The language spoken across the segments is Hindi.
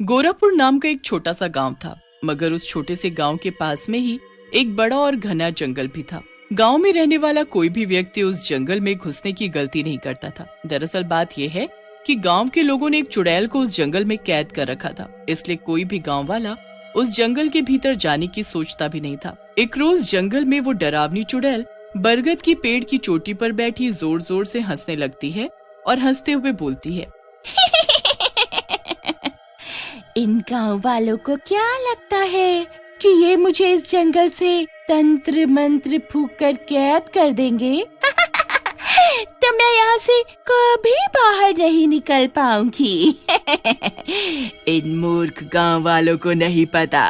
गोरापुर नाम का एक छोटा सा गांव था, मगर उस छोटे से गांव के पास में ही एक बड़ा और घना जंगल भी था। गांव में रहने वाला कोई भी व्यक्ति उस जंगल में घुसने की गलती नहीं करता था। दरअसल बात यह है कि गांव के लोगों ने एक चुड़ैल को उस जंगल में कैद कर रखा था, इसलिए कोई भी गांव वाला उस जंगल के भीतर जाने की सोचता भी नहीं था। एक रोज जंगल में वो डरावनी चुड़ैल बरगद की पेड़ की चोटी पर बैठी जोर जोर से हंसने लगती है और हंसते हुए बोलती है, इन गांव वालों को क्या लगता है कि ये मुझे इस जंगल से तंत्र मंत्र फूंक कर कैद कर देंगे? तो मैं यहाँ से कभी बाहर नहीं निकल पाऊंगी। इन मूर्ख गांव वालों को नहीं पता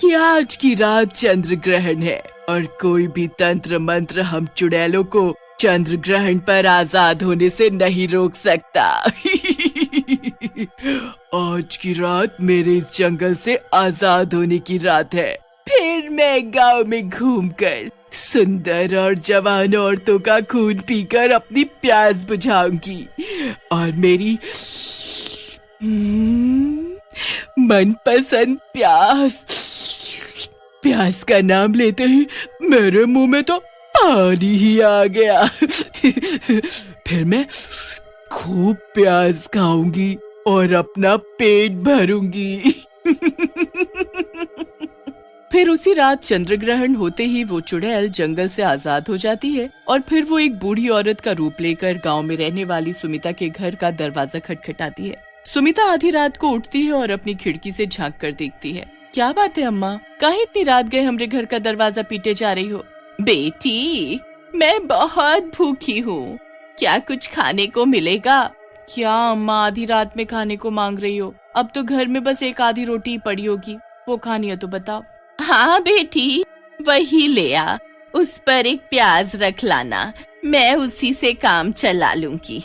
कि आज की रात चंद्र ग्रहण है और कोई भी तंत्र मंत्र हम चुड़ैलों को चंद्र ग्रहण पर आजाद होने से नहीं रोक सकता। आज की रात मेरे इस जंगल से आजाद होने की रात है। फिर मैं गांव में घूमकर सुंदर और जवान औरतों का खून पीकर अपनी प्यास बुझाऊंगी और मेरी मनपसंद प्यास का नाम लेते ही मेरे मुंह में तो पानी ही आ गया। फिर मैं खूब प्याज खाऊंगी और अपना पेट भरूंगी। फिर उसी रात चंद्र ग्रहण होते ही वो चुड़ैल जंगल से आजाद हो जाती है और फिर वो एक बूढ़ी औरत का रूप लेकर गांव में रहने वाली सुमिता के घर का दरवाजा खटखटाती है। सुमिता आधी रात को उठती है और अपनी खिड़की से झांक कर देखती है। क्या बात है अम्मा, काहे इतनी रात गए हमरे घर का दरवाजा पीटे जा रही हो? बेटी, मैं बहुत भूखी हूँ, क्या कुछ खाने को मिलेगा? क्या अम्मा आधी रात में खाने को मांग रही हो? अब तो घर में बस एक आधी रोटी पड़ी होगी, वो खानी है तो बताओ। हाँ बेटी, वही ले आ, उस पर एक प्याज रख लाना, मैं उसी से काम चला लूंगी।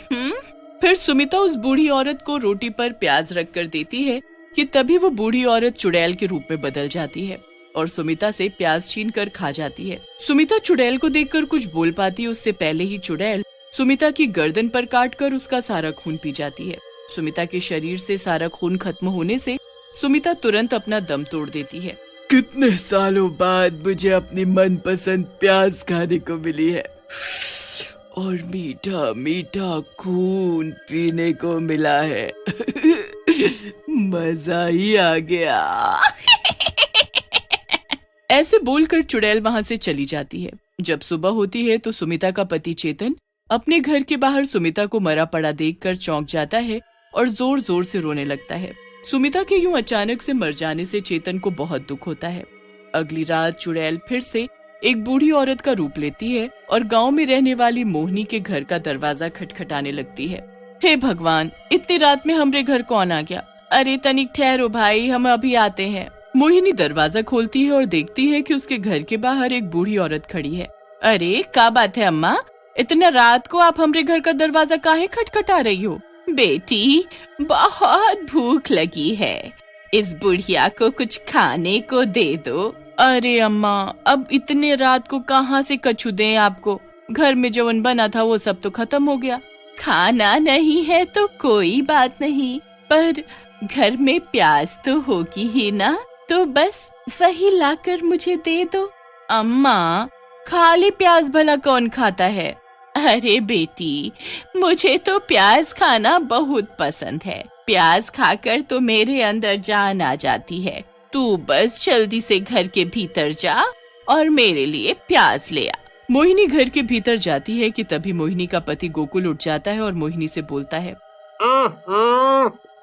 फिर सुमिता उस बूढ़ी औरत को रोटी पर प्याज रख कर देती है कि तभी वो बूढ़ी औरत चुड़ैल के रूप में बदल जाती है और सुमिता से प्याज छीन कर खा जाती है। सुमिता चुड़ैल को देखकर कुछ बोल पाती है उससे पहले ही चुड़ैल सुमिता की गर्दन पर काटकर उसका सारा खून पी जाती है। सुमिता के शरीर से सारा खून खत्म होने से सुमिता तुरंत अपना दम तोड़ देती है। कितने सालों बाद मुझे अपनी मनपसंद प्याज खाने को मिली है और मीठा मीठा खून पीने को मिला है। मजा ही आ गया। ऐसे बोलकर चुड़ैल वहाँ से चली जाती है। जब सुबह होती है तो सुमिता का पति चेतन अपने घर के बाहर सुमिता को मरा पड़ा देखकर चौंक जाता है और जोर जोर से रोने लगता है। सुमिता के यूं अचानक से मर जाने से चेतन को बहुत दुख होता है। अगली रात चुड़ैल फिर से एक बूढ़ी औरत का रूप लेती है और गांव में रहने वाली मोहिनी के घर का दरवाजा खटखटाने लगती है। हे भगवान, इतनी रात में हमरे घर कौन आ गया? अरे तनिक ठहरो भाई, हम अभी आते हैं। मोहिनी दरवाजा खोलती है और देखती है कि उसके घर के बाहर एक बूढ़ी औरत खड़ी है। अरे क्या बात है अम्मा, इतना रात को आप हमरे घर का दरवाजा काहे खटखटा रही हो? बेटी, बहुत भूख लगी है, इस बुढ़िया को कुछ खाने को दे दो। अरे अम्मा, अब इतने रात को कहाँ से कछु दें आपको? घर में जवन बना था वो सब तो खत्म हो गया। खाना नहीं है तो कोई बात नहीं, पर घर में प्याज तो होगी ही ना, तो बस वही लाकर मुझे दे दो। अम्मा, खाली प्याज भला कौन खाता है? अरे बेटी, मुझे तो प्याज खाना बहुत पसंद है, प्याज खाकर तो मेरे अंदर जान आ जाती है। तू बस जल्दी से घर के भीतर जा और मेरे लिए प्याज ले आ। मोहिनी घर के भीतर जाती है कि तभी मोहिनी का पति गोकुल उठ जाता है और मोहिनी से बोलता है,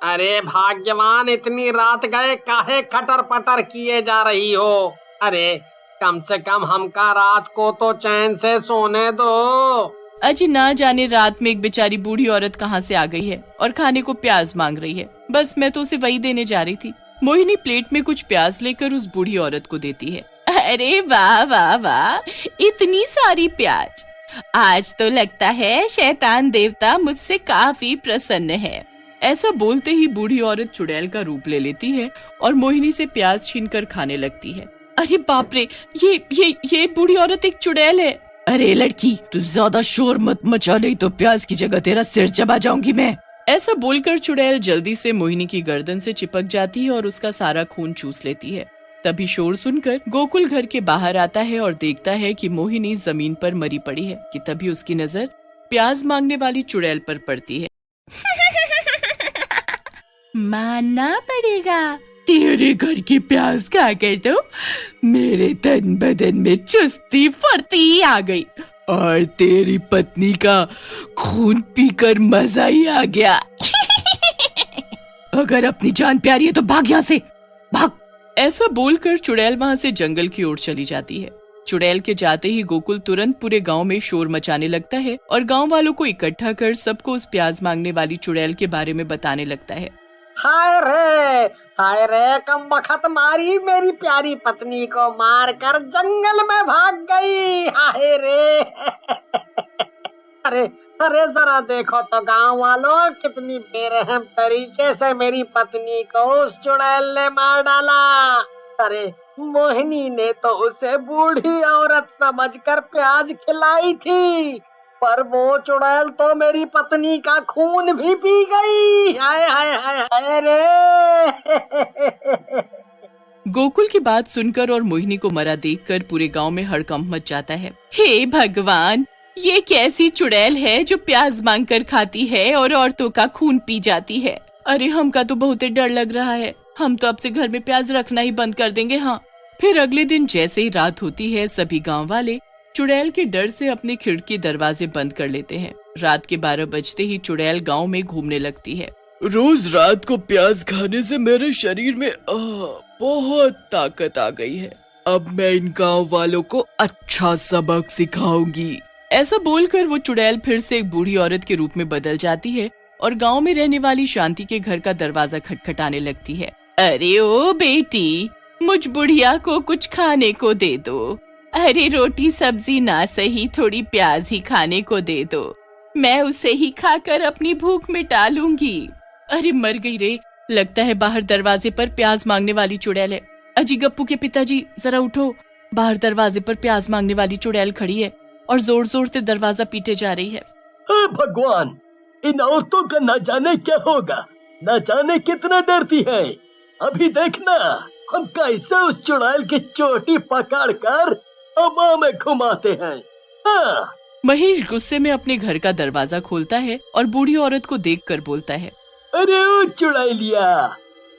अरे भाग्यवान, इतनी रात गए काहे खटर पटर किए जा रही हो? अरे कम से कम हमका रात को तो चैन से सोने दो। अजी ना जाने रात में एक बेचारी बूढ़ी औरत कहाँ से आ गई है और खाने को प्याज मांग रही है, बस मैं तो उसे वही देने जा रही थी। मोहिनी प्लेट में कुछ प्याज लेकर उस बूढ़ी औरत को देती है। अरे वाह वाह वाह, इतनी सारी प्याज, आज तो लगता है शैतान देवता मुझसे काफी प्रसन्न है। ऐसा बोलते ही बूढ़ी औरत चुड़ैल का रूप ले लेती है और मोहिनी से प्याज छीनकर खाने लगती है। अरे बाप रे, ये बूढ़ी औरत एक चुड़ैल है। अरे लड़की, तू ज्यादा शोर मत मचा, नहीं तो प्याज की जगह तेरा सिर चबा जाऊंगी मैं। ऐसा बोलकर चुड़ैल जल्दी से मोहिनी की गर्दन से चिपक जाती है और उसका सारा खून चूस लेती है। तभी शोर सुनकर गोकुल घर के बाहर आता है और देखता है कि मोहिनी जमीन पर मरी पड़ी है कि तभी उसकी नजर प्याज मांगने वाली चुड़ैल पर पड़ती है। मानना पड़ेगा, तेरे घर की प्याज खाकर तो मेरे तन बदन में चुस्ती फुर्ती आ गई और तेरी पत्नी का खून पीकर मजा ही आ गया। अगर अपनी जान प्यारी है तो भाग यहाँ से, भाग। ऐसा बोलकर चुड़ैल वहाँ से जंगल की ओर चली जाती है। चुड़ैल के जाते ही गोकुल तुरंत पूरे गांव में शोर मचाने लगता है और गांव वालों को इकट्ठा कर सबको उस प्याज मांगने वाली चुड़ैल के बारे में बताने लगता है। हाय रे कम बखत मारी मेरी प्यारी पत्नी को मार कर जंगल में भाग गई। हाय रे। अरे जरा देखो तो गांव वालों, कितनी बेरहम तरीके से मेरी पत्नी को उस चुड़ैल ने मार डाला। अरे मोहिनी ने तो उसे बूढ़ी औरत समझकर प्याज खिलाई थी, पर वो चुड़ैल तो मेरी पत्नी का खून भी पी गई। हाय हाय हाय हाय रे। गोकुल की बात सुनकर और मोहिनी को मरा देखकर पूरे गांव में हड़कंप मच जाता है। हे भगवान, ये कैसी चुड़ैल है जो प्याज मांगकर खाती है और औरतों का खून पी जाती है। अरे हमका तो बहुत डर लग रहा है, हम तो अब से घर में प्याज रखना ही बंद कर देंगे। हाँ। फिर अगले दिन जैसे ही रात होती है, सभी गांव वाले चुड़ैल के डर से अपने खिड़की दरवाजे बंद कर लेते हैं। रात के 12 बजते ही चुड़ैल गांव में घूमने लगती है। रोज रात को प्याज खाने से मेरे शरीर में बहुत ताकत आ गई है। अब मैं इन गांव वालों को अच्छा सबक सिखाऊंगी। ऐसा बोलकर वो चुड़ैल फिर से एक बूढ़ी औरत के रूप में बदल जाती है और गांव में रहने वाली शांति के घर का दरवाजा खटखटाने लगती है। अरे ओ बेटी, मुझ बुढ़िया को कुछ खाने को दे दो। अरे रोटी सब्जी ना सही, थोड़ी प्याज ही खाने को दे दो, मैं उसे ही खाकर अपनी भूख मिटा लूंगी। अरे मर गई रे, लगता है बाहर दरवाजे पर प्याज मांगने वाली चुड़ैल है। अजी गप्पू के पिताजी जरा उठो, बाहर दरवाजे पर प्याज मांगने वाली चुड़ैल खड़ी है और जोर जोर से दरवाजा पीटे जा रही है। भगवान, इन औरतों का न जाने क्या होगा, न जाने कितना डरती है। अभी देखना हम कैसे उस चुड़ैल की चोटी पकड़ कर हवा में घुमाते हैं। हाँ। महेश गुस्से में अपने घर का दरवाजा खोलता है और बूढ़ी औरत को देखकर बोलता है। अरे ओ चुड़ैलिया,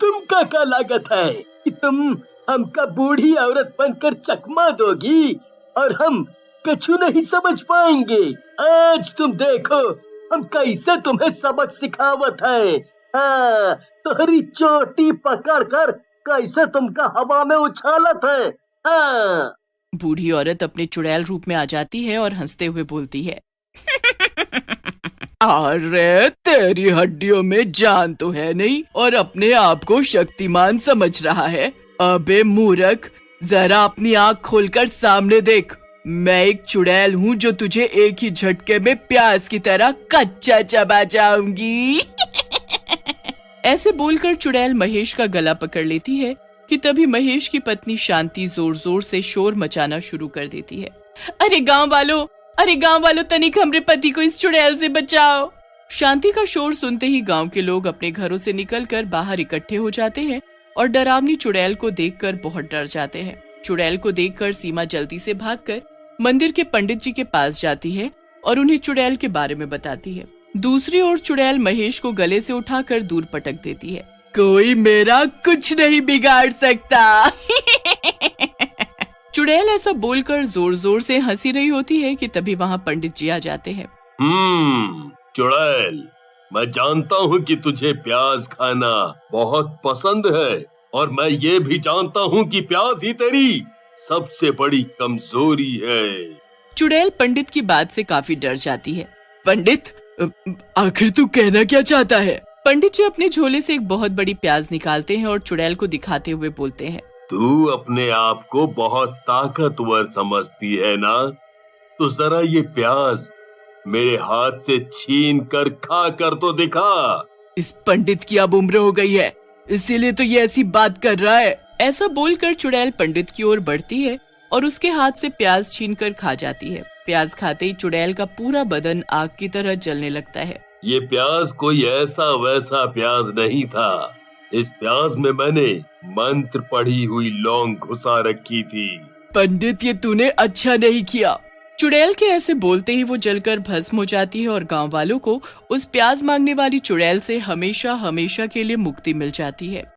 तुम क्या लागत है कि तुम हमका बूढ़ी औरत बनकर चकमा दोगी और हम कछु नहीं समझ पाएंगे। आज तुम देखो हम कैसे तुम्हें सबक सिखावत है। हाँ, तुम्हारी चोटी पकड़ कर कैसे तुमका हवा में उछालत है। हाँ। बूढ़ी औरत अपने चुड़ैल रूप में आ जाती है और हंसते हुए बोलती है। अरे तेरी हड्डियों में जान तो है नहीं और अपने आप को शक्तिमान समझ रहा है। अबे मूर्ख, जरा अपनी आँख खोलकर सामने देख। मैं एक चुड़ैल हूँ जो तुझे एक ही झटके में प्याज की तरह कच्चा चबा जाऊंगी। ऐसे बोलकर चुड़ैल महेश का गला पकड़ लेती है कि तभी महेश की पत्नी शांति जोर जोर से शोर मचाना शुरू कर देती है। अरे गांव वालों, तनिक हमरे पति को इस चुड़ैल से बचाओ। शांति का शोर सुनते ही गांव के लोग अपने घरों से निकलकर बाहर इकट्ठे हो जाते हैं और डरावनी चुड़ैल को देखकर बहुत डर जाते हैं। चुड़ैल को देखकर सीमा जल्दी से भागकर मंदिर के पंडित जी के पास जाती है और उन्हें चुड़ैल के बारे में बताती है। दूसरी ओर चुड़ैल महेश को गले से उठाकर दूर पटक देती है। कोई मेरा कुछ नहीं बिगाड़ सकता। चुड़ैल ऐसा बोलकर जोर जोर से हंसी रही होती है कि तभी वहाँ पंडित जी आ जाते हैं। चुड़ैल, मैं जानता हूँ कि तुझे प्याज खाना बहुत पसंद है और मैं ये भी जानता हूँ कि प्याज ही तेरी सबसे बड़ी कमजोरी है। चुड़ैल पंडित की बात से काफी डर जाती है। पंडित, आखिर तू कहना क्या चाहता है? पंडित जी अपने झोले से एक बहुत बड़ी प्याज निकालते हैं और चुड़ैल को दिखाते हुए बोलते हैं। तू अपने आप को बहुत ताकतवर समझती है ना? तो जरा ये प्याज मेरे हाथ से छीन कर खा कर तो दिखा। इस पंडित की अब उम्र हो गई है, इसीलिए तो ये ऐसी बात कर रहा है। ऐसा बोलकर चुड़ैल पंडित की ओर बढ़ती है और उसके हाथ से प्याज छीनकर खा जाती है। प्याज खाते ही चुड़ैल का पूरा बदन आग की तरह जलने लगता है। ये प्याज कोई ऐसा वैसा प्याज नहीं था। इस प्याज में मैंने मंत्र पढ़ी हुई लौंग घुसा रखी थी। पंडित, ये तूने अच्छा नहीं किया। चुड़ैल के ऐसे बोलते ही वो जलकर भस्म हो जाती है और गांव वालों को उस प्याज मांगने वाली चुड़ैल से हमेशा हमेशा के लिए मुक्ति मिल जाती है।